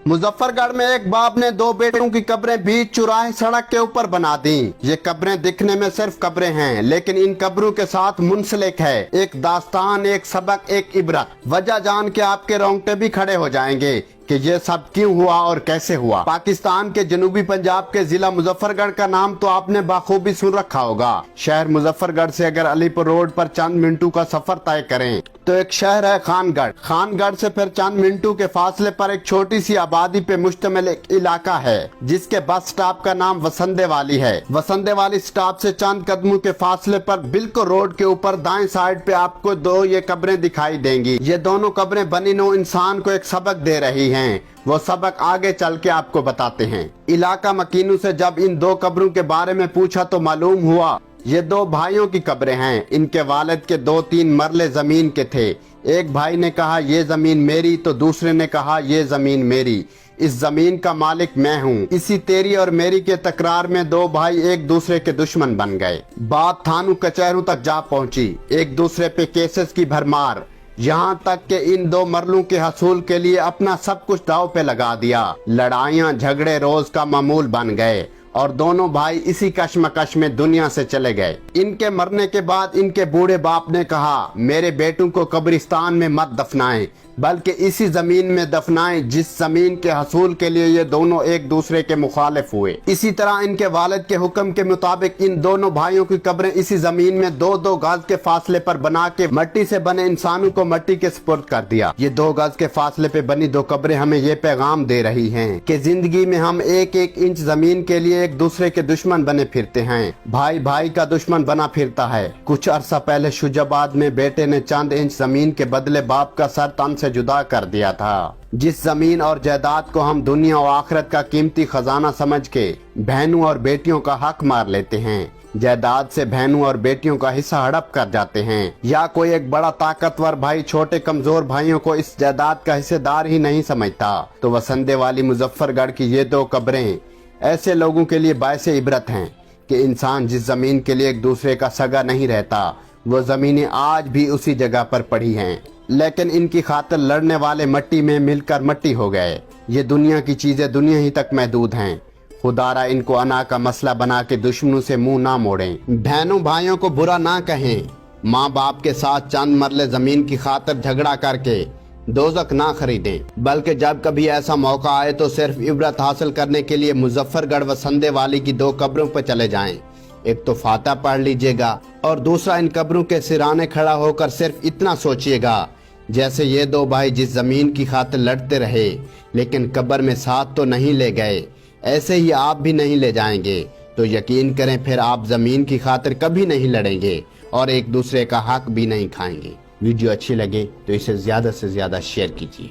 मुजफ्फरगढ़ में एक बाप ने दो बेटों की कब्रें बीच चौराहे सड़क के ऊपर बना दी। ये कब्रें दिखने में सिर्फ कब्रें हैं, लेकिन इन कब्रों के साथ मुंसलिक है एक दास्तान, एक सबक, एक इबरत। वजह जान के आपके रोंगटे भी खड़े हो जाएंगे कि ये सब क्यों हुआ और कैसे हुआ। पाकिस्तान के जनूबी पंजाब के जिला मुजफ्फरगढ़ का नाम तो आपने बाखूबी सुन रखा होगा। शहर मुजफ्फरगढ़ से अगर अलीपुर रोड पर चंद मिनटों का सफर तय करें तो एक शहर है खानगढ़। खानगढ़ से फिर चंद मिनटों के फासले पर एक छोटी सी आबादी पे मुश्तमिल एक इलाका है जिसके बस स्टॉप का नाम वसंदे वाली है। वसंदे वाली स्टॉप से चंद कदमों के फासले पर बिल्कुल रोड के ऊपर दाएं साइड पे आपको दो ये कब्रें दिखाई देंगी। ये दोनों कब्रें बनी नो इंसान को एक सबक दे रही हैं। वो सबक आगे चल के आपको बताते हैं। इलाका मकीनू से जब इन दो कब्रों के बारे में पूछा तो मालूम हुआ ये दो भाइयों की कब्रें हैं। इनके वालिद के 2-3 मरले जमीन के थे। एक भाई ने कहा ये जमीन मेरी, तो दूसरे ने कहा ये जमीन मेरी, इस जमीन का मालिक मैं हूँ। इसी तेरी और मेरी के तकरार में दो भाई एक दूसरे के दुश्मन बन गए। बात थानों कचहरों तक जा पहुँची, एक दूसरे पे केसेस की भरमार, यहाँ तक कि इन दो मरलों के हसूल के लिए अपना सब कुछ दाव पे लगा दिया। लड़ाइयाँ झगड़े रोज का मामूल बन गए और दोनों भाई इसी कश्मकश में दुनिया से चले गए। इनके मरने के बाद इनके बूढ़े बाप ने कहा मेरे बेटों को कब्रिस्तान में मत दफनाएं, बल्कि इसी जमीन में दफनाएं जिस जमीन के हसूल के लिए ये दोनों एक दूसरे के मुखालिफ हुए। इसी तरह इनके वालिद के हुक्म के मुताबिक इन दोनों भाइयों की कब्रें इसी जमीन में 2-2 गज के फासले पर बना के मट्टी से बने इंसानों को मट्टी के सुपुर्द कर दिया। ये 2 गज के फासले पे बनी दो कब्रें हमें ये पैगाम दे रही हैं कि जिंदगी में हम 1-1 इंच जमीन के लिए एक दूसरे के दुश्मन बने फिरते हैं। भाई भाई का दुश्मन बना फिरता है। कुछ अरसा पहले शुजाबाद में बेटे ने चंद इंच जमीन के बदले बाप का सर तन से जुदा कर दिया था। जिस जमीन और जायदाद को हम दुनिया और आखिरत का कीमती खजाना समझ के बहनों और बेटियों का हक मार लेते हैं, जायदाद से बहनों और बेटियों का हिस्सा हड़प कर जाते हैं, या कोई एक बड़ा ताकतवर भाई छोटे कमजोर भाइयों को इस जायदाद का हिस्सेदार ही नहीं समझता, तो वसंदे वाली मुजफ्फरगढ़ की ये 2 कब्रें ऐसे लोगों के लिए बायसे इबरत हैं कि इंसान जिस जमीन के लिए एक दूसरे का सगा नहीं रहता, वो जमीनें आज भी उसी जगह पर पड़ी हैं, लेकिन इनकी खातिर लड़ने वाले मट्टी में मिलकर मट्टी हो गए। ये दुनिया की चीजें दुनिया ही तक महदूद हैं। खुदारा इनको अना का मसला बना के दुश्मनों से मुंह ना मोड़ें, बहनों भाइयों को बुरा ना कहें, माँ बाप के साथ चंद मरले जमीन की खातिर झगड़ा करके दोजख ना खरीदें, बल्कि जब कभी ऐसा मौका आए तो सिर्फ इबरत हासिल करने के लिए मुजफ्फरगढ़ वसंदे वाली की 2 कब्रों पर चले जाएं। एक तो फाता पढ़ लीजिएगा और दूसरा इन कब्रों के सिराने खड़ा होकर सिर्फ इतना सोचिएगा जैसे ये 2 भाई जिस जमीन की खातिर लड़ते रहे लेकिन कब्र में साथ तो नहीं ले गए, ऐसे ही आप भी नहीं ले जाएंगे। तो यकीन करें फिर आप जमीन की खातिर कभी नहीं लड़ेंगे और एक दूसरे का हक भी नहीं खाएंगे। वीडियो अच्छी लगे तो इसे ज्यादा से ज्यादा शेयर कीजिए।